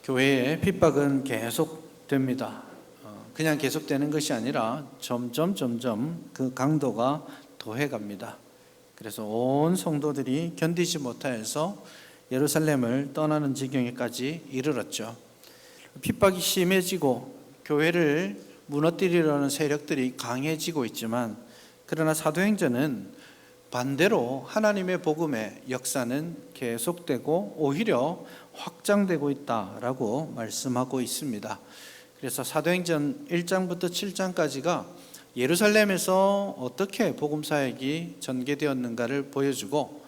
교회의 핍박은 계속됩니다. 그냥 계속되는 것이 아니라 점점 그 강도가 더해갑니다. 그래서 온 성도들이 견디지 못하여서 예루살렘을 떠나는 지경에까지 이르렀죠. 핍박이 심해지고 교회를 무너뜨리려는 세력들이 강해지고 있지만, 그러나 사도행전은 반대로 하나님의 복음의 역사는 계속되고 오히려 확장되고 있다라고 말씀하고 있습니다. 그래서 사도행전 1장부터 7장까지가 예루살렘에서 어떻게 복음 사역이 전개되었는가를 보여주고,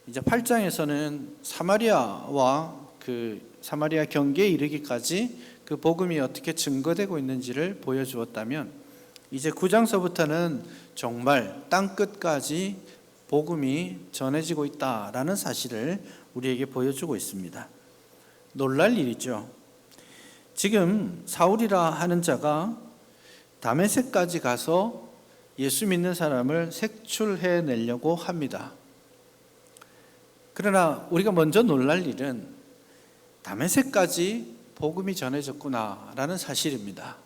이제 8장에서는 사마리아와 그 사마리아 경계에 이르기까지 그 복음이 어떻게 증거되고 있는지를 보여주었다면, 이제 9장서부터는 정말 땅끝까지 복음이 전해지고 있다라는 사실을 우리에게 보여주고 있습니다. 놀랄 일이죠. 지금 사울이라 하는 자가 다메섹까지 가서 예수 믿는 사람을 색출해 내려고 합니다. 그러나 우리가 먼저 놀랄 일은 다메섹까지 복음이 전해졌구나라는 사실입니다.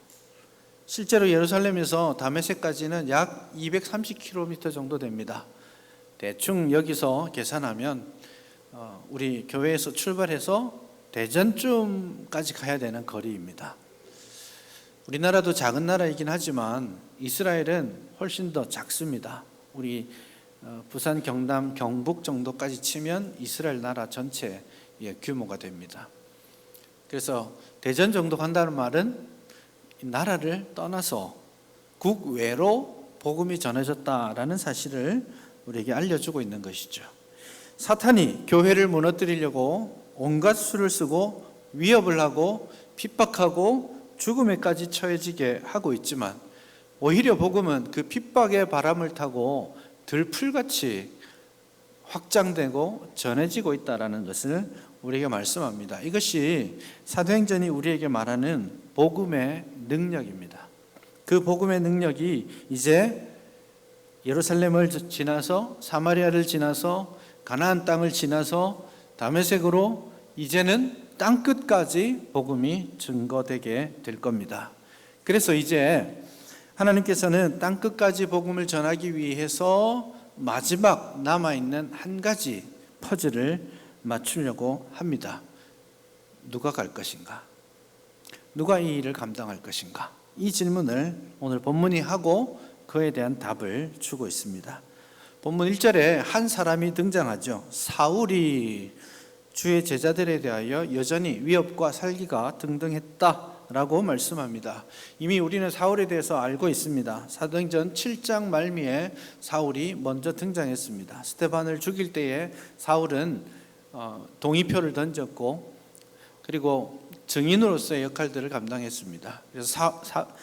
실제로 예루살렘에서 다메섹까지는 약 230km 정도 됩니다. 대충 여기서 계산하면 우리 교회에서 출발해서 대전쯤까지 가야 되는 거리입니다. 우리나라도 작은 나라이긴 하지만 이스라엘은 훨씬 더 작습니다. 우리 부산, 경남, 경북 정도까지 치면 이스라엘 나라 전체의 규모가 됩니다. 그래서 대전 정도 간다는 말은 나라를 떠나서 국외로 복음이 전해졌다라는 사실을 우리에게 알려주고 있는 것이죠. 사탄이 교회를 무너뜨리려고 온갖 수를 쓰고 위협을 하고 핍박하고 죽음에까지 처해지게 하고 있지만, 오히려 복음은 그 핍박의 바람을 타고 들풀같이 확장되고 전해지고 있다는 것을 우리에게 말씀합니다. 이것이 사도행전이 우리에게 말하는 복음의 능력입니다. 그 복음의 능력이 이제 예루살렘을 지나서 사마리아를 지나서 가나안 땅을 지나서 다메섹으로 이제는 땅끝까지 복음이 증거되게 될 겁니다. 그래서 이제 하나님께서는 땅끝까지 복음을 전하기 위해서 마지막 남아있는 한 가지 퍼즐을 맞추려고 합니다. 누가 갈 것인가? 누가 이 일을 감당할 것인가? 이 질문을 오늘 본문이 하고 그에 대한 답을 주고 있습니다. 본문 1절에 한 사람이 등장하죠. 사울이 주의 제자들에 대하여 여전히 위협과 살기가 등등했다라고 말씀합니다. 이미 우리는 사울에 대해서 알고 있습니다. 사도행전 7장 말미에 사울이 먼저 등장했습니다. 스데반을 죽일 때에 사울은 동의표를 던졌고, 그리고 증인으로서의 역할들을 감당했습니다. 그래서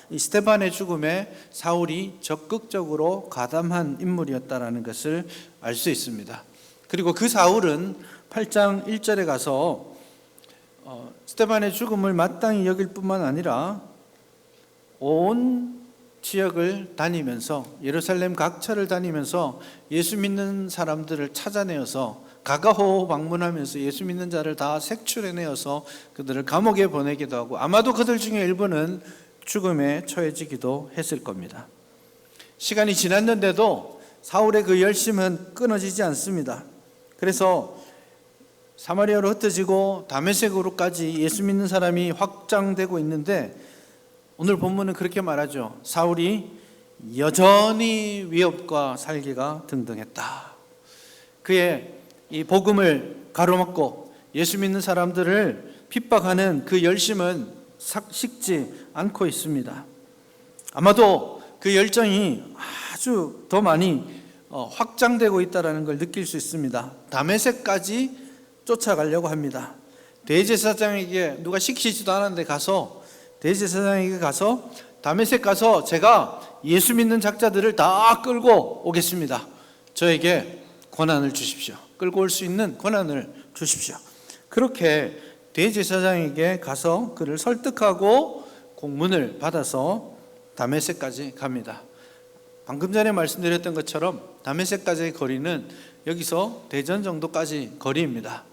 이 스데반의 죽음에 사울이 적극적으로 가담한 인물이었다는 것을 알 수 있습니다. 그리고 그 사울은 8장 1절에 가서 스데반의 죽음을 마땅히 여길 뿐만 아니라 온 지역을 다니면서, 예루살렘 각처를 다니면서 예수 믿는 사람들을 찾아내어서 가가호 방문하면서 예수 믿는 자를 다 색출해내어서 그들을 감옥에 보내기도 하고, 아마도 그들 중에 일부는 죽음에 처해지기도 했을 겁니다. 시간이 지났는데도 사울의 그 열심은 끊어지지 않습니다. 그래서 사마리아로 흩어지고 다메섹으로까지 예수 믿는 사람이 확장되고 있는데, 오늘 본문은 그렇게 말하죠. 사울이 여전히 위협과 살기가 등등했다. 그의 이 복음을 가로막고 예수 믿는 사람들을 핍박하는 그 열심은 식지 않고 있습니다. 아마도 그 열정이 아주 더 많이 확장되고 있다는 걸 느낄 수 있습니다. 다메섹까지 쫓아가려고 합니다. 대제사장에게 누가 시키지도 않았는데 가서 대제사장에게 가서 다메섹 가서 제가 예수 믿는 작자들을 다 끌고 오겠습니다. 저에게 권한을 주십시오. 끌고 올 수 있는 권한을 주십시오. 그렇게 대제사장에게 가서 그를 설득하고 공문을 받아서 다메섹까지 갑니다. 방금 전에 말씀드렸던 것처럼 다메섹까지의 거리는 여기서 대전 정도까지 거리입니다.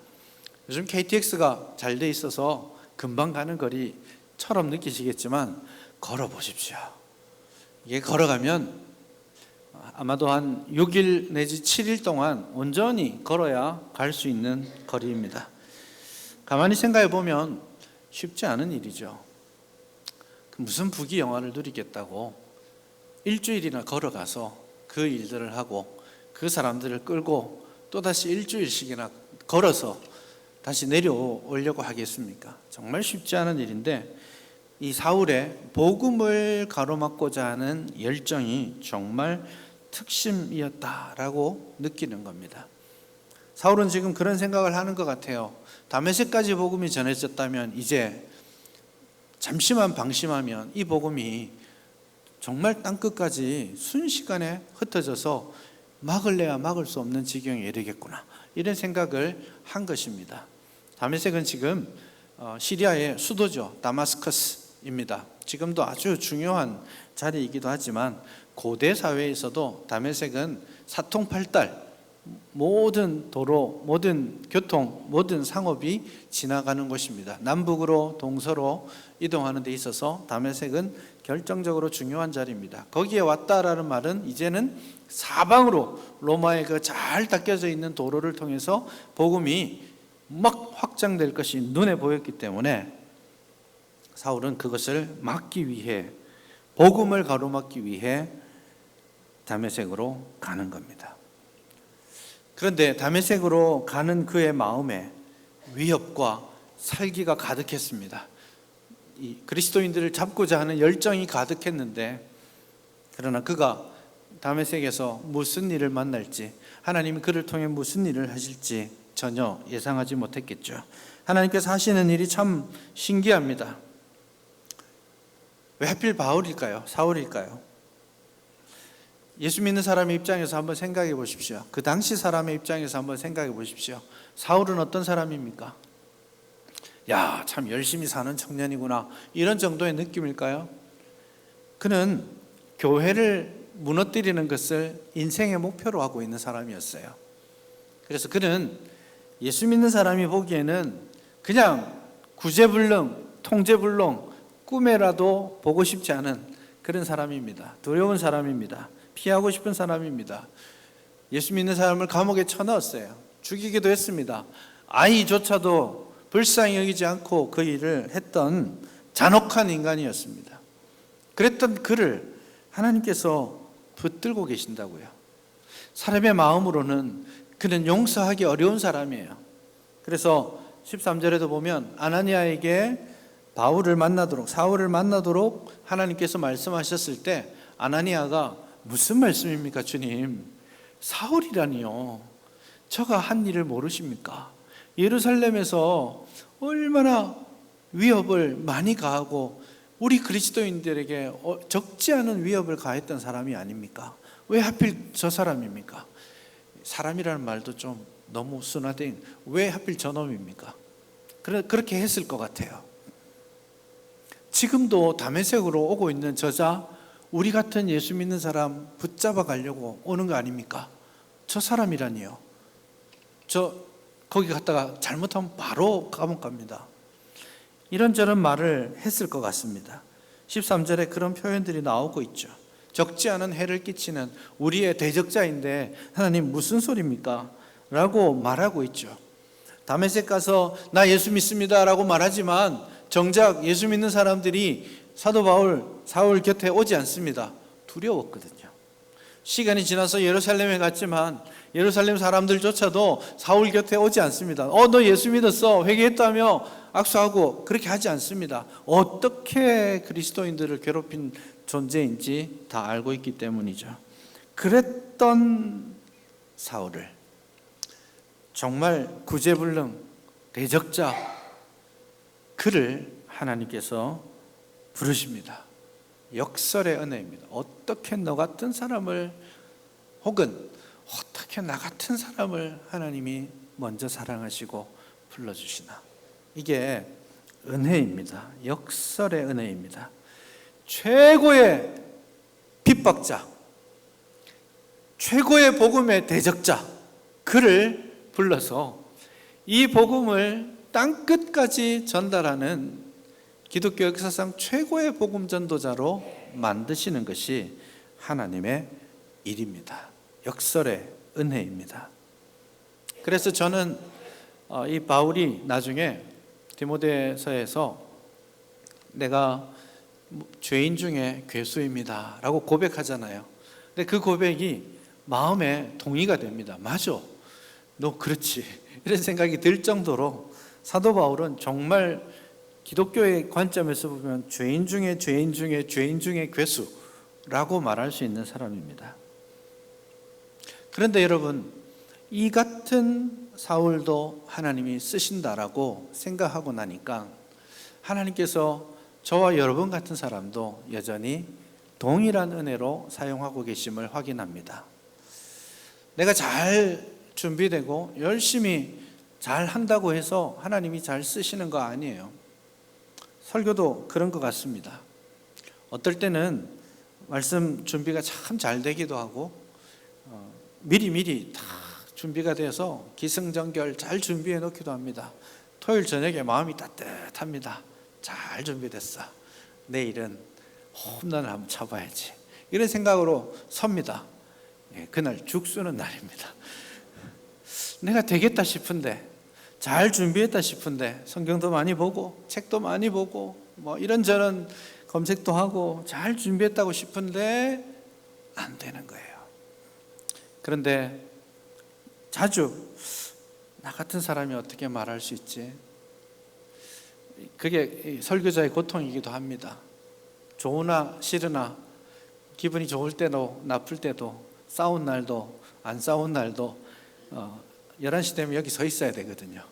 요즘 KTX가 잘 돼 있어서 금방 가는 거리처럼 느끼시겠지만 걸어보십시오. 이게 걸어가면 아마도 한 6일 내지 7일 동안 온전히 걸어야 갈 수 있는 거리입니다. 가만히 생각해 보면 쉽지 않은 일이죠. 무슨 부귀 영화를 누리겠다고 일주일이나 걸어가서 그 일들을 하고 그 사람들을 끌고 또다시 일주일씩이나 걸어서 다시 내려오려고 하겠습니까? 정말 쉽지 않은 일인데 이 사울의 복음을 가로막고자 하는 열정이 정말 특심이었다라고 느끼는 겁니다. 사울은 지금 그런 생각을 하는 것 같아요. 다메섹까지 복음이 전해졌다면 이제 잠시만 방심하면 이 복음이 정말 땅끝까지 순식간에 흩어져서 막을래야 막을 수 없는 지경에 이르겠구나, 이런 생각을 한 것입니다. 다메섹은 지금 시리아의 수도죠. 다마스커스입니다. 지금도 아주 중요한 자리이기도 하지만 고대 사회에서도 다메섹은 사통팔달, 모든 도로, 모든 교통, 모든 상업이 지나가는 곳입니다. 남북으로 동서로 이동하는 데 있어서 다메섹은 결정적으로 중요한 자리입니다. 거기에 왔다라는 말은 이제는 사방으로 로마의 그 잘 닦여져 있는 도로를 통해서 복음이 막 확장될 것이 눈에 보였기 때문에 사울은 그것을 막기 위해, 복음을 가로막기 위해 다메섹으로 가는 겁니다. 그런데 다메섹으로 가는 그의 마음에 위협과 살기가 가득했습니다. 이 그리스도인들을 잡고자 하는 열정이 가득했는데, 그러나 그가 다메섹에서 무슨 일을 만날지, 하나님이 그를 통해 무슨 일을 하실지 전혀 예상하지 못했겠죠. 하나님께서 하시는 일이 참 신기합니다. 왜 하필 바울일까요? 사울일까요? 예수 믿는 사람의 입장에서 한번 생각해 보십시오. 그 당시 사람의 입장에서 한번 생각해 보십시오. 사울은 어떤 사람입니까? 야, 참 열심히 사는 청년이구나, 이런 정도의 느낌일까요? 그는 교회를 무너뜨리는 것을 인생의 목표로 하고 있는 사람이었어요. 그래서 그는 예수 믿는 사람이 보기에는 그냥 구제불능, 통제불능, 꿈에라도 보고 싶지 않은 그런 사람입니다. 두려운 사람입니다. 피하고 싶은 사람입니다. 예수 믿는 사람을 감옥에 쳐넣었어요. 죽이기도 했습니다. 아이조차도 불쌍히 여기지 않고 그 일을 했던 잔혹한 인간이었습니다. 그랬던 그를 하나님께서 붙들고 계신다고요. 사람의 마음으로는 그는 용서하기 어려운 사람이에요. 그래서 13절에도 보면 아나니아에게 바울을 만나도록, 사울을 만나도록 하나님께서 말씀하셨을 때 아나니아가 무슨 말씀입니까, 주님? 사울이라니요. 저가 한 일을 모르십니까? 예루살렘에서 얼마나 위협을 많이 가하고 우리 그리스도인들에게 적지 않은 위협을 가했던 사람이 아닙니까? 왜 하필 저 사람입니까? 사람이라는 말도 좀 너무 순화된, 왜 하필 저놈입니까? 그렇게 했을 것 같아요. 지금도 다메섹으로 오고 있는 저자, 우리 같은 예수 믿는 사람 붙잡아 가려고 오는 거 아닙니까? 저 사람이라니요. 거기 갔다가 잘못하면 바로 감옥 갑니다. 이런저런 말을 했을 것 같습니다. 13절에 그런 표현들이 나오고 있죠. 적지 않은 해를 끼치는 우리의 대적자인데 하나님 무슨 소리입니까? 라고 말하고 있죠. 다메섹 가서 나 예수 믿습니다 라고 말하지만 정작 예수 믿는 사람들이 사도 바울, 사울 곁에 오지 않습니다. 두려웠거든요. 시간이 지나서 예루살렘에 갔지만 예루살렘 사람들조차도 사울 곁에 오지 않습니다. 너 예수 믿었어, 회개했다며 악수하고 그렇게 하지 않습니다. 어떻게 그리스도인들을 괴롭힌 존재인지 다 알고 있기 때문이죠. 그랬던 사울을 정말 구제불능, 대적자, 그를 하나님께서 부르십니다. 역설의 은혜입니다. 어떻게 너 같은 사람을, 혹은 어떻게 나 같은 사람을 하나님이 먼저 사랑하시고 불러주시나. 이게 은혜입니다. 역설의 은혜입니다. 최고의 핍박자, 최고의 복음의 대적자, 그를 불러서 이 복음을 땅끝까지 전달하는 기독교 역사상 최고의 복음 전도자로 만드시는 것이 하나님의 일입니다. 역설의 은혜입니다. 그래서 저는 이 바울이 나중에 디모데서에서 내가 죄인 중에 괴수입니다 라고 고백하잖아요. 근데 그 고백이 마음에 동의가 됩니다. 맞아, 너 그렇지, 이런 생각이 들 정도로 사도 바울은 정말 기독교의 관점에서 보면 죄인 중에 죄인 중에 죄인 중에 괴수라고 말할 수 있는 사람입니다. 그런데 여러분, 이 같은 사울도 하나님이 쓰신다라고 생각하고 나니까 하나님께서 저와 여러분 같은 사람도 여전히 동일한 은혜로 사용하고 계심을 확인합니다. 내가 잘 준비되고 열심히 잘 한다고 해서 하나님이 잘 쓰시는 거 아니에요. 설교도 그런 것 같습니다. 어떨 때는 말씀 준비가 참 잘 되기도 하고 미리 다 준비가 돼서 기승전결 잘 준비해 놓기도 합니다. 토요일 저녁에 마음이 따뜻합니다. 잘 준비됐어. 내일은 홈런을 한번 쳐봐야지. 이런 생각으로 섭니다. 그날 죽수는 날입니다. 내가 되겠다 싶은데, 잘 준비했다 싶은데, 성경도 많이 보고 책도 많이 보고 뭐 이런저런 검색도 하고 잘 준비했다고 싶은데 안 되는 거예요. 그런데 자주 나 같은 사람이 어떻게 말할 수 있지? 그게 설교자의 고통이기도 합니다. 좋으나 싫으나, 기분이 좋을 때도 나쁠 때도, 싸운 날도 안 싸운 날도 11시 되면 여기 서 있어야 되거든요.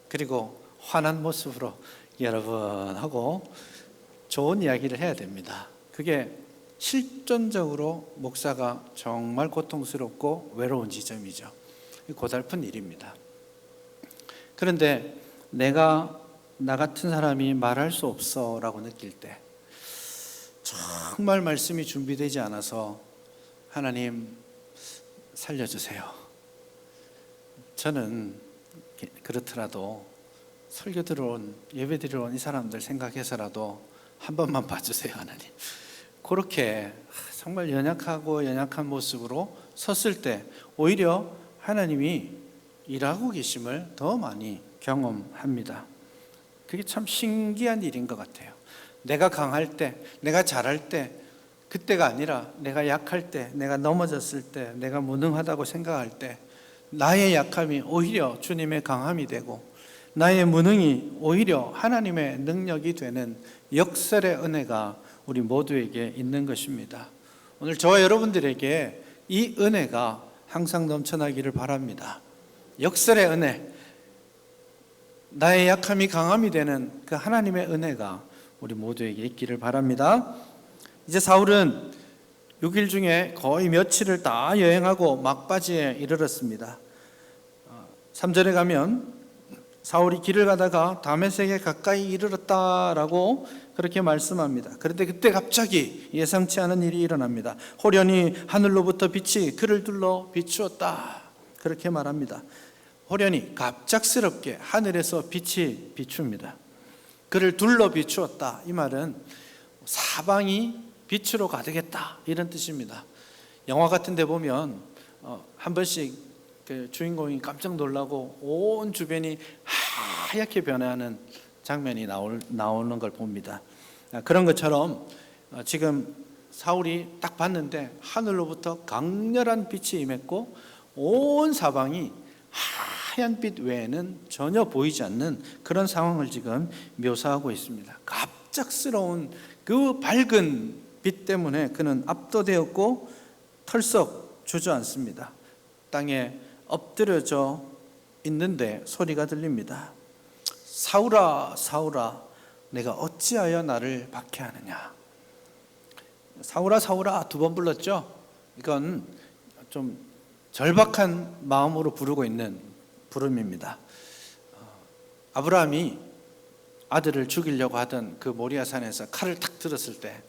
그리고 환한 모습으로 여러분 하고 좋은 이야기를 해야 됩니다. 그게 실존적으로 목사가 정말 고통스럽고 외로운 지점이죠. 고달픈 일입니다. 그런데 내가 나 같은 사람이 말할 수 없어 라고 느낄 때, 정말 말씀이 준비되지 않아서 하나님 살려주세요. 저는 그렇더라도 설교 들어온, 예배 드리러 온 이 사람들 생각해서라도 한 번만 봐주세요 하나님. 그렇게 정말 연약한 모습으로 섰을 때 오히려 하나님이 일하고 계심을 더 많이 경험합니다. 그게 참 신기한 일인 것 같아요. 내가 강할 때, 내가 잘할 때, 그때가 아니라 내가 약할 때, 내가 넘어졌을 때, 내가 무능하다고 생각할 때 나의 약함이 오히려 주님의 강함이 되고 나의 무능이 오히려 하나님의 능력이 되는 역설의 은혜가 우리 모두에게 있는 것입니다. 오늘 저와 여러분들에게 이 은혜가 항상 넘쳐나기를 바랍니다. 역설의 은혜, 나의 약함이 강함이 되는 그 하나님의 은혜가 우리 모두에게 있기를 바랍니다. 이제 사울은 6일 중에 거의 며칠을 다 여행하고 막바지에 이르렀습니다. 3절에 가면 사울이 길을 가다가 다메섹에 가까이 이르렀다라고 그렇게 말씀합니다. 그런데 그때 갑자기 예상치 않은 일이 일어납니다. 호련히 하늘로부터 빛이 그를 둘러 비추었다, 그렇게 말합니다. 호련히 갑작스럽게 하늘에서 빛이 비춥니다. 그를 둘러 비추었다, 이 말은 사방이 빛으로 가득했다, 이런 뜻입니다. 영화 같은 데 보면 한 번씩 그 주인공이 깜짝 놀라고 온 주변이 하얗게 변하는 장면이 나오는 걸 봅니다. 그런 것처럼 지금 사울이 딱 봤는데 하늘로부터 강렬한 빛이 임했고 온 사방이 하얀 빛 외에는 전혀 보이지 않는 그런 상황을 지금 묘사하고 있습니다. 갑작스러운 그 밝은 빛 때문에 그는 압도되었고 털썩 주저앉습니다. 땅에 엎드려져 있는데 소리가 들립니다. 사울아, 사울아, 내가 어찌하여 나를 박해하느냐. 사울아, 사울아 2번 불렀죠. 이건 좀 절박한 마음으로 부르고 있는 부름입니다. 아브라함이 아들을 죽이려고 하던 그 모리아산에서 칼을 탁 들었을 때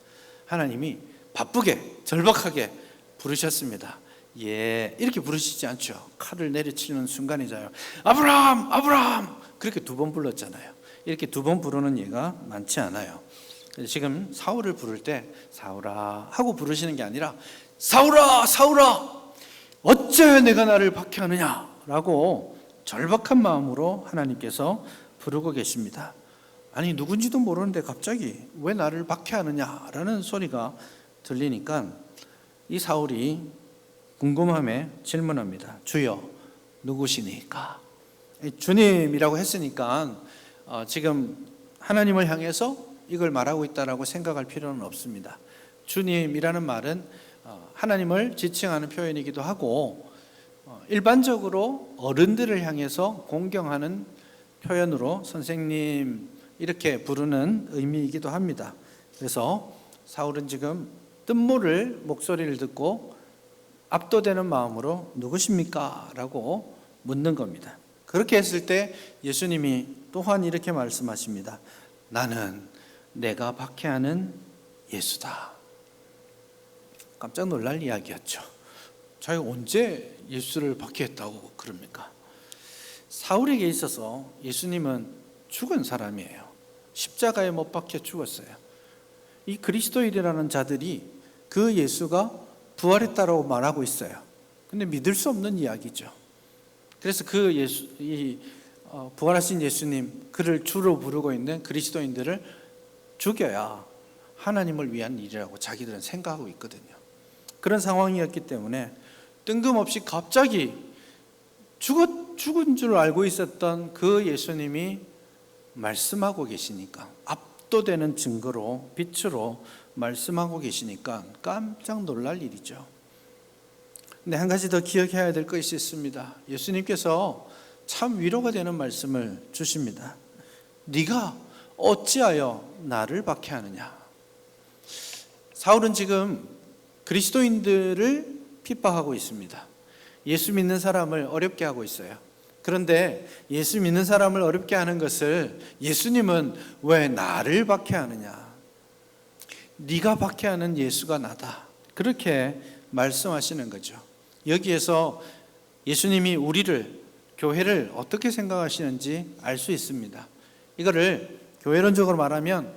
하나님이 바쁘게 절박하게 부르셨습니다. 예, 이렇게 부르시지 않죠. 칼을 내리치는 순간이잖아요. 아브라함, 아브라함, 그렇게 2번 불렀잖아요. 이렇게 2번 부르는 예가 많지 않아요. 지금 사울을 부를 때 사울아 하고 부르시는 게 아니라 사울아, 사울아, 어째 내가 나를 박해하느냐 라고 절박한 마음으로 하나님께서 부르고 계십니다. 아니, 누군지도 모르는데 갑자기 왜 나를 박해하느냐라는 소리가 들리니까 이 사울이 궁금함에 질문합니다. 주여, 누구시니까? 주님이라고 했으니까 지금 하나님을 향해서 이걸 말하고 있다라고 생각할 필요는 없습니다. 주님이라는 말은 하나님을 지칭하는 표현이기도 하고 일반적으로 어른들을 향해서 공경하는 표현으로 선생님 이렇게 부르는 의미이기도 합니다. 그래서 사울은 지금 뜬모를 목소리를 듣고 압도되는 마음으로 누구십니까? 라고 묻는 겁니다. 그렇게 했을 때 예수님이 또한 이렇게 말씀하십니다. 나는 내가 박해하는 예수다. 깜짝 놀랄 이야기였죠. 자기가 언제 예수를 박해했다고 그럽니까? 사울에게 있어서 예수님은 죽은 사람이에요. 십자가에 못 박혀 죽었어요. 이 그리스도인이라는 자들이 그 예수가 부활했다라고 말하고 있어요. 근데 믿을 수 없는 이야기죠. 그래서 그 부활하신 예수님, 그를 주로 부르고 있는 그리스도인들을 죽여야 하나님을 위한 일이라고 자기들은 생각하고 있거든요. 그런 상황이었기 때문에 뜬금없이 갑자기 죽은 줄 알고 있었던 그 예수님이 말씀하고 계시니까, 압도되는 증거로, 빛으로 말씀하고 계시니까 깜짝 놀랄 일이죠. 근데 한 가지 더 기억해야 될 것이 있습니다. 예수님께서 참 위로가 되는 말씀을 주십니다. 네가 어찌하여 나를 박해하느냐. 사울은 지금 그리스도인들을 핍박하고 있습니다. 예수 믿는 사람을 어렵게 하고 있어요. 그런데 예수 믿는 사람을 어렵게 하는 것을 예수님은 왜 나를 박해하느냐. 네가 박해하는 예수가 나다. 그렇게 말씀하시는 거죠. 여기에서 예수님이 우리를, 교회를 어떻게 생각하시는지 알 수 있습니다. 이거를 교회론적으로 말하면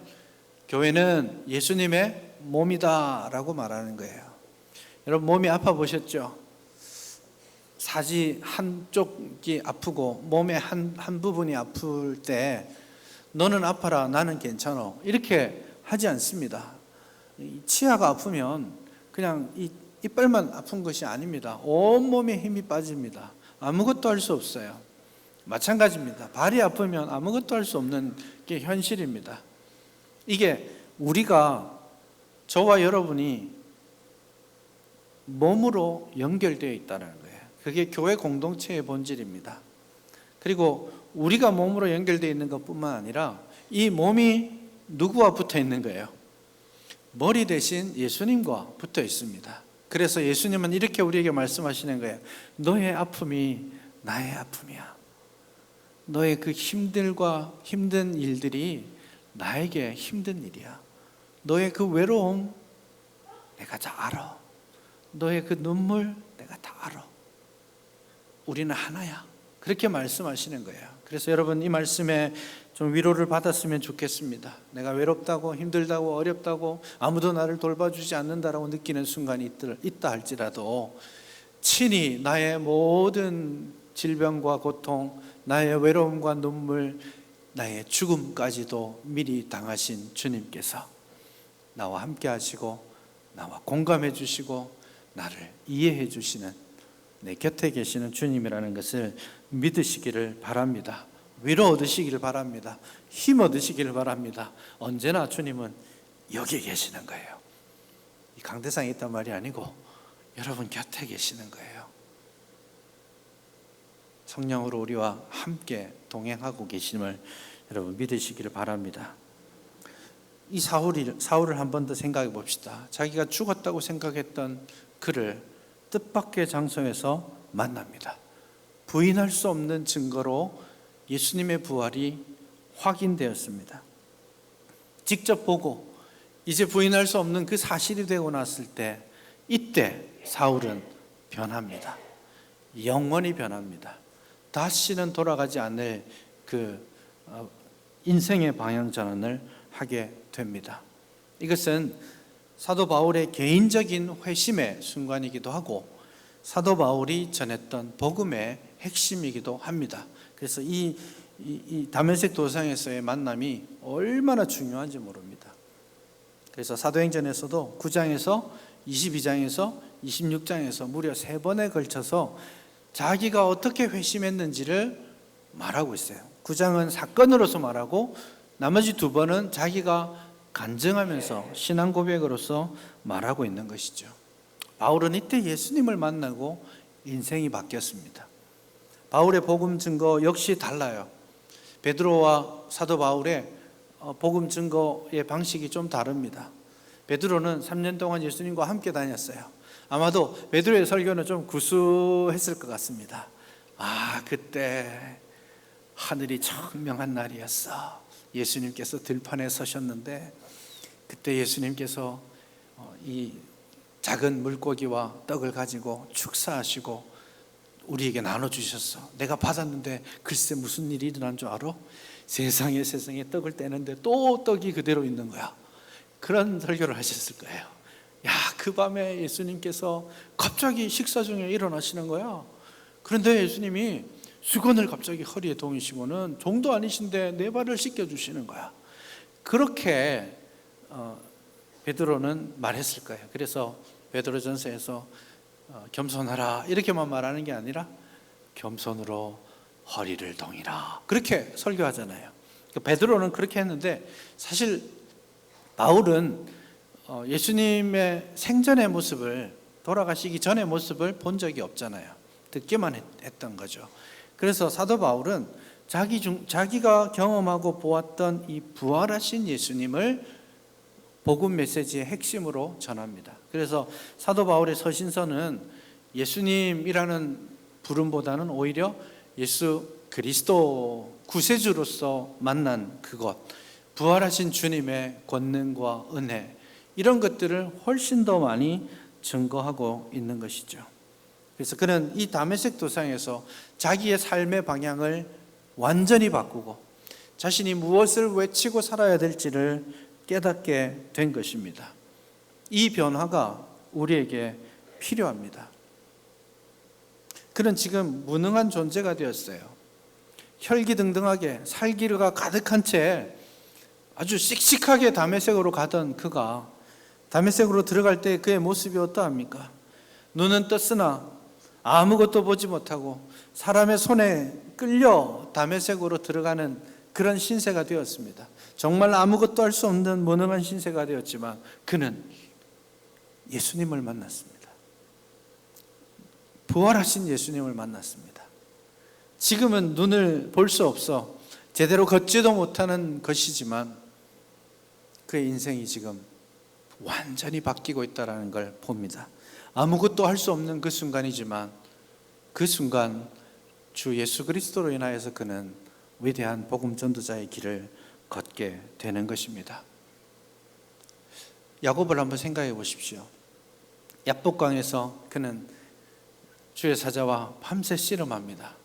교회는 예수님의 몸이다라고 말하는 거예요. 여러분, 몸이 아파 보셨죠? 사지 한쪽이 아프고 몸의 한 부분이 아플 때 너는 아파라, 나는 괜찮아, 이렇게 하지 않습니다. 치아가 아프면 그냥 이빨만 아픈 것이 아닙니다. 온몸에 힘이 빠집니다. 아무것도 할 수 없어요. 마찬가지입니다. 발이 아프면 아무것도 할 수 없는 게 현실입니다. 이게 우리가, 저와 여러분이 몸으로 연결되어 있다는 거예요. 그게 교회 공동체의 본질입니다. 그리고 우리가 몸으로 연결되어 있는 것뿐만 아니라 이 몸이 누구와 붙어 있는 거예요? 머리 대신 예수님과 붙어 있습니다. 그래서 예수님은 이렇게 우리에게 말씀하시는 거예요. 너의 아픔이 나의 아픔이야. 너의 그 힘들과 힘든 일들이 나에게 힘든 일이야. 너의 그 외로움 내가 다 알아. 너의 그 눈물 내가 다 알아. 우리는 하나야. 그렇게 말씀하시는 거예요. 그래서 여러분, 이 말씀에 좀 위로를 받았으면 좋겠습니다. 내가 외롭다고, 힘들다고, 어렵다고, 아무도 나를 돌봐주지 않는다라고 느끼는 순간이 있다 할지라도 친히 나의 모든 질병과 고통, 나의 외로움과 눈물, 나의 죽음까지도 미리 당하신 주님께서 나와 함께 하시고 나와 공감해 주시고 나를 이해해 주시는, 내 곁에 계시는 주님이라는 것을 믿으시기를 바랍니다. 위로 얻으시기를 바랍니다. 힘 얻으시기를 바랍니다. 언제나 주님은 여기 계시는 거예요. 이 강대상에 있단 말이 아니고 여러분 곁에 계시는 거예요. 성령으로 우리와 함께 동행하고 계심을 여러분 믿으시기를 바랍니다. 이 사울을 한 번 더 생각해 봅시다. 자기가 죽었다고 생각했던 그를 뜻밖의 장소에서 만납니다. 부인할 수 없는 증거로 예수님의 부활이 확인되었습니다. 직접 보고 이제 부인할 수 없는 그 사실이 되고 났을 때, 이때 사울은 변합니다. 영원히 변합니다. 다시는 돌아가지 않을 그 인생의 방향 전환을 하게 됩니다. 이것은 사도 바울의 개인적인 회심의 순간이기도 하고 사도 바울이 전했던 복음의 핵심이기도 합니다. 그래서 이 다메섹 도상에서의 만남이 얼마나 중요한지 모릅니다. 그래서 사도행전에서도 9장에서 22장에서 26장에서 무려 3번에 걸쳐서 자기가 어떻게 회심했는지를 말하고 있어요. 9장은 사건으로서 말하고 나머지 2번은 자기가 간증하면서 신앙 고백으로서 말하고 있는 것이죠. 바울은 이때 예수님을 만나고 인생이 바뀌었습니다. 바울의 복음 증거 역시 달라요. 베드로와 사도 바울의 복음 증거의 방식이 좀 다릅니다. 베드로는 3년 동안 예수님과 함께 다녔어요. 아마도 베드로의 설교는 좀 구수했을 것 같습니다. 그때 하늘이 청명한 날이었어. 예수님께서 들판에 서셨는데 그때 예수님께서 이 작은 물고기와 떡을 가지고 축사하시고 우리에게 나눠주셨어. 내가 받았는데 글쎄 무슨 일이 일어난 줄 알아? 세상에 떡을 떼는데 또 떡이 그대로 있는 거야. 그런 설교를 하셨을 거예요. 그 밤에 예수님께서 갑자기 식사 중에 일어나시는 거야. 그런데 예수님이 수건을 갑자기 허리에 동이시고는 종도 아니신데 내 발을 씻겨주시는 거야. 그렇게 베드로는 말했을 거예요. 그래서 베드로전서에서 겸손하라 이렇게만 말하는 게 아니라 겸손으로 허리를 동이라 그렇게 설교하잖아요. 베드로는 그렇게 했는데 사실 바울은 예수님의 생전의 모습을, 돌아가시기 전의 모습을 본 적이 없잖아요. 듣기만 했던 거죠. 그래서 사도 바울은 자기가 경험하고 보았던 이 부활하신 예수님을 복음 메시지의 핵심으로 전합니다. 그래서 사도 바울의 서신서는 예수님이라는 부름보다는 오히려 예수 그리스도 구세주로서 만난 그것, 부활하신 주님의 권능과 은혜, 이런 것들을 훨씬 더 많이 증거하고 있는 것이죠. 그래서 그는 이 다메섹 도상에서 자기의 삶의 방향을 완전히 바꾸고 자신이 무엇을 외치고 살아야 될지를 깨닫게 된 것입니다. 이 변화가 우리에게 필요합니다. 그는 지금 무능한 존재가 되었어요. 혈기등등하게 살기가 가득한 채 아주 씩씩하게 다메섹으로 가던 그가 다메섹으로 들어갈 때 그의 모습이 어떠합니까? 눈은 떴으나 아무것도 보지 못하고 사람의 손에 끌려 다메섹으로 들어가는 그런 신세가 되었습니다. 정말 아무것도 할 수 없는 무능한 신세가 되었지만 그는 예수님을 만났습니다. 부활하신 예수님을 만났습니다. 지금은 눈을 볼 수 없어 제대로 걷지도 못하는 것이지만 그의 인생이 지금 완전히 바뀌고 있다는 걸 봅니다. 아무것도 할 수 없는 그 순간이지만 그 순간 주 예수 그리스도로 인하여서 그는 위대한 복음 전도자의 길을 걷게 되는 것입니다. 야곱을 한번 생각해 보십시오. 야복강에서 그는 주의 사자와 밤새 씨름합니다.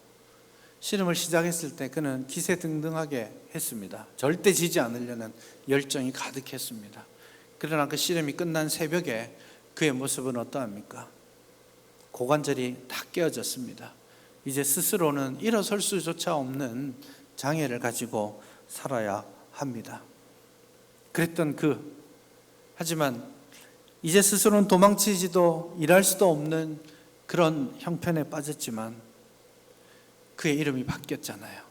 씨름을 시작했을 때 그는 기세등등하게 했습니다. 절대 지지 않으려는 열정이 가득했습니다. 그러나 그 씨름이 끝난 새벽에 그의 모습은 어떠합니까? 고관절이 다 깨어졌습니다. 이제 스스로는 일어설 수조차 없는 장애를 가지고 살아야 합니다. 그랬던 하지만 이제 스스로는 도망치지도 일할 수도 없는 그런 형편에 빠졌지만 그의 이름이 바뀌었잖아요.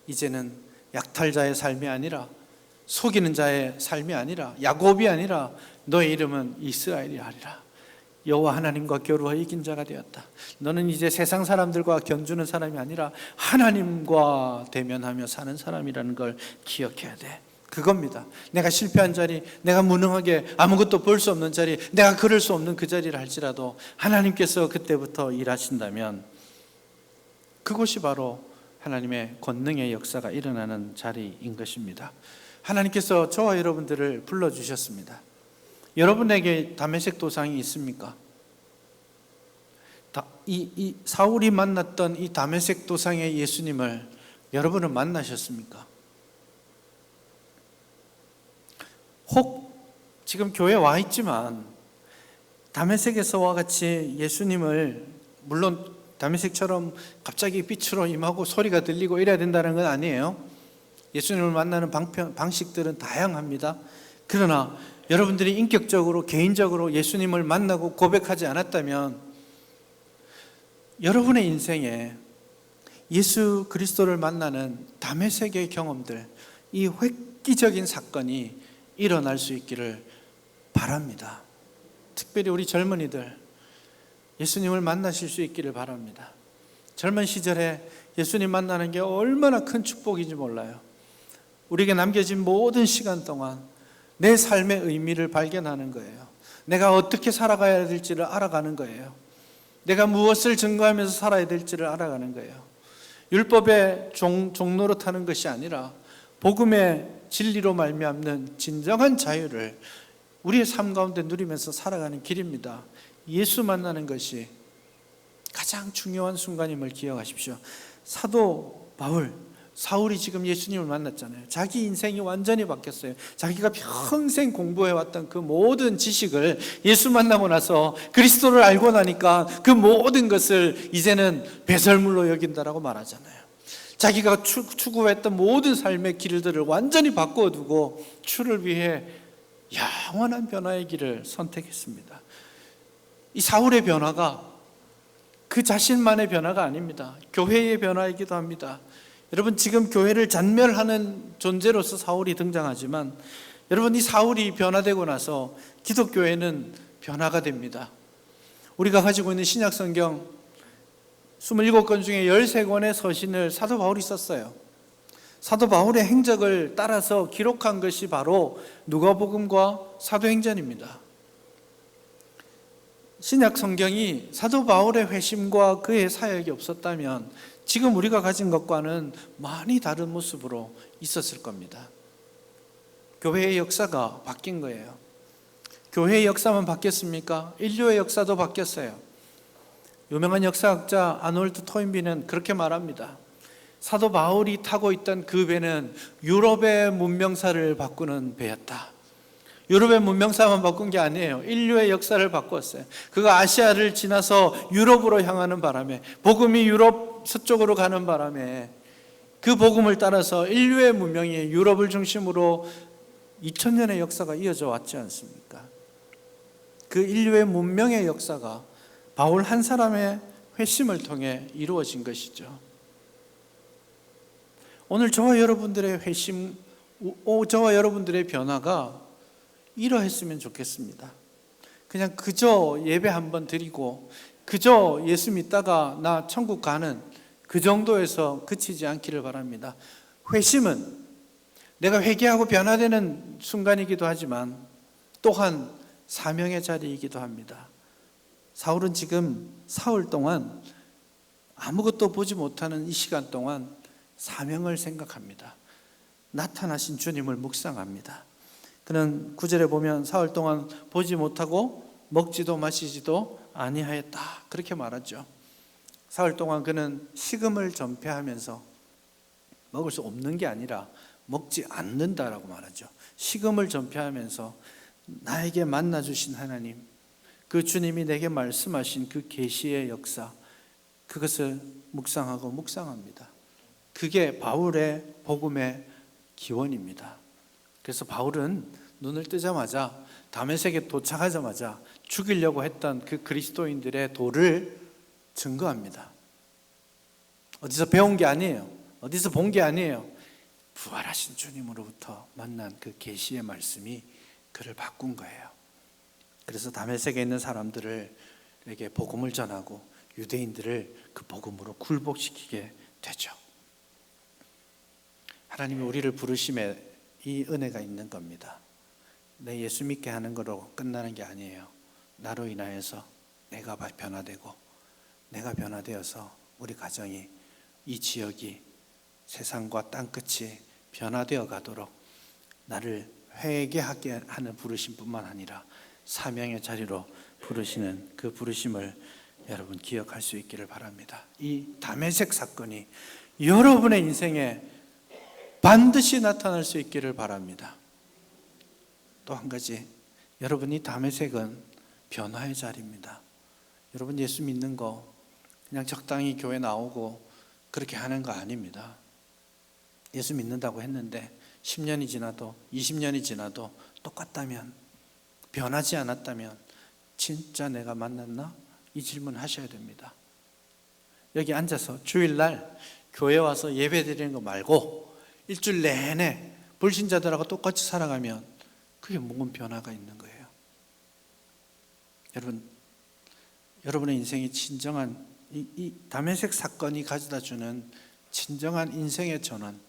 이제는 약탈자의 삶이 아니라 속이는 자의 삶이 아니라 야곱이 아니라 너의 이름은 이스라엘이 하리라. 여호와 하나님과 겨루어 이긴 자가 되었다. 너는 이제 세상 사람들과 견주는 사람이 아니라 하나님과 대면하며 사는 사람이라는 걸 기억해야 돼. 그겁니다. 내가 실패한 자리, 내가 무능하게 아무것도 볼 수 없는 자리, 내가 걸을 수 없는 그 자리를 할지라도 하나님께서 그때부터 일하신다면 그곳이 바로 하나님의 권능의 역사가 일어나는 자리인 것입니다. 하나님께서 저와 여러분들을 불러주셨습니다. 여러분에게 다메섹 도상이 있습니까? 이 사울이 만났던 이 다메섹 도상의 예수님을 여러분은 만나셨습니까? 혹 지금 교회에 와 있지만 다메섹에서와 같이 예수님을, 물론 다메섹처럼 갑자기 빛으로 임하고 소리가 들리고 이래야 된다는 건 아니에요. 예수님을 만나는 방식들은 다양합니다. 그러나 여러분들이 인격적으로 개인적으로 예수님을 만나고 고백하지 않았다면 여러분의 인생에 예수 그리스도를 만나는 다메섹의 경험들, 이 획기적인 사건이 일어날 수 있기를 바랍니다. 특별히 우리 젊은이들 예수님을 만나실 수 있기를 바랍니다. 젊은 시절에 예수님 만나는 게 얼마나 큰 축복인지 몰라요. 우리에게 남겨진 모든 시간 동안 내 삶의 의미를 발견하는 거예요. 내가 어떻게 살아가야 될지를 알아가는 거예요. 내가 무엇을 증거하면서 살아야 될지를 알아가는 거예요. 율법의 종노릇하는 것이 아니라 복음의 진리로 말미암는 진정한 자유를 우리의 삶 가운데 누리면서 살아가는 길입니다. 예수 만나는 것이 가장 중요한 순간임을 기억하십시오. 사도 바울, 사울이 지금 예수님을 만났잖아요. 자기 인생이 완전히 바뀌었어요. 자기가 평생 공부해왔던 그 모든 지식을 예수 만나고 나서 그리스도를 알고 나니까 그 모든 것을 이제는 배설물로 여긴다라고 말하잖아요. 자기가 추구했던 모든 삶의 길들을 완전히 바꾸어 두고 주를 위해 영원한 변화의 길을 선택했습니다. 이 사울의 변화가 그 자신만의 변화가 아닙니다. 교회의 변화이기도 합니다. 여러분, 지금 교회를 잔멸하는 존재로서 사울이 등장하지만 여러분, 이 사울이 변화되고 나서 기독교회는 변화가 됩니다. 우리가 가지고 있는 신약 성경 27권 중에 13권의 서신을 사도 바울이 썼어요. 사도 바울의 행적을 따라서 기록한 것이 바로 누가복음과 사도행전입니다. 신약 성경이 사도 바울의 회심과 그의 사역이 없었다면 지금 우리가 가진 것과는 많이 다른 모습으로 있었을 겁니다. 교회의 역사가 바뀐 거예요. 교회의 역사만 바뀌었습니까? 인류의 역사도 바뀌었어요. 유명한 역사학자 아놀드 토인비는 그렇게 말합니다. 사도 바울이 타고 있던 그 배는 유럽의 문명사를 바꾸는 배였다. 유럽의 문명사만 바꾼 게 아니에요. 인류의 역사를 바꾸었어요. 그가 아시아를 지나서 유럽으로 향하는 바람에, 복음이 유럽 서쪽으로 가는 바람에 그 복음을 따라서 인류의 문명이 유럽을 중심으로 2000년의 역사가 이어져 왔지 않습니까? 그 인류의 문명의 역사가 바울 한 사람의 회심을 통해 이루어진 것이죠. 오늘 저와 여러분들의 회심, 저와 여러분들의 변화가 이러했으면 좋겠습니다. 그냥 그저 예배 한번 드리고 그저 예수 믿다가 나 천국 가는 그 정도에서 그치지 않기를 바랍니다. 회심은 내가 회개하고 변화되는 순간이기도 하지만 또한 사명의 자리이기도 합니다. 사울은 지금 사흘 동안 아무것도 보지 못하는 이 시간 동안 사명을 생각합니다. 나타나신 주님을 묵상합니다. 그는 9절에 보면 사흘 동안 보지 못하고 먹지도 마시지도 아니하였다, 그렇게 말하죠. 사흘 동안 그는 식음을 전폐하면서, 먹을 수 없는 게 아니라 먹지 않는다라고 말하죠. 식음을 전폐하면서 나에게 만나주신 하나님, 그 주님이 내게 말씀하신 그 계시의 역사, 그것을 묵상합니다. 그게 바울의 복음의 기원입니다. 그래서 바울은 눈을 뜨자마자, 다메섹에 도착하자마자 죽이려고 했던 그 그리스도인들의 도를 증거합니다. 어디서 배운 게 아니에요. 어디서 본 게 아니에요. 부활하신 주님으로부터 만난 그 계시의 말씀이 그를 바꾼 거예요. 그래서 다메섹에 있는 사람들에게 복음을 전하고 유대인들을 그 복음으로 굴복시키게 되죠. 하나님이 우리를 부르심에 이 은혜가 있는 겁니다. 내 예수 믿게 하는 거로 끝나는 게 아니에요. 나로 인하여서 내가 변화되고, 내가 변화되어서 우리 가정이, 이 지역이, 세상과 땅끝이 변화되어 가도록 나를 회개하게 하는 부르심뿐만 아니라 사명의 자리로 부르시는 그 부르심을 여러분 기억할 수 있기를 바랍니다. 이 다메섹 사건이 여러분의 인생에 반드시 나타날 수 있기를 바랍니다. 또 한 가지, 여러분이 다메섹은 변화의 자리입니다. 여러분 예수 믿는 거 그냥 적당히 교회 나오고 그렇게 하는 거 아닙니다. 예수 믿는다고 했는데 10년이 지나도 20년이 지나도 똑같다면, 변하지 않았다면 진짜 내가 만났나? 이 질문 하셔야 됩니다. 여기 앉아서 주일날 교회 와서 예배 드리는 거 말고 일주일 내내 불신자들하고 똑같이 살아가면 그게 뭔 변화가 있는 거예요. 여러분의 인생이 진정한 이 다메섹 사건이 가져다주는 진정한 인생의 전환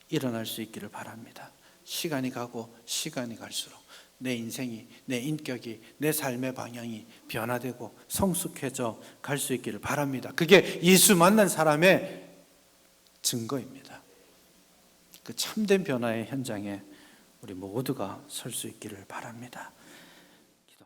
일어날 수 있기를 바랍니다. 시간이 가고 시간이 갈수록 내 인생이, 내 인격이, 내 삶의 방향이 변화되고 성숙해져 갈 수 있기를 바랍니다. 그게 예수 만난 사람의 증거입니다. 그 참된 변화의 현장에 우리 모두가 설 수 있기를 바랍니다.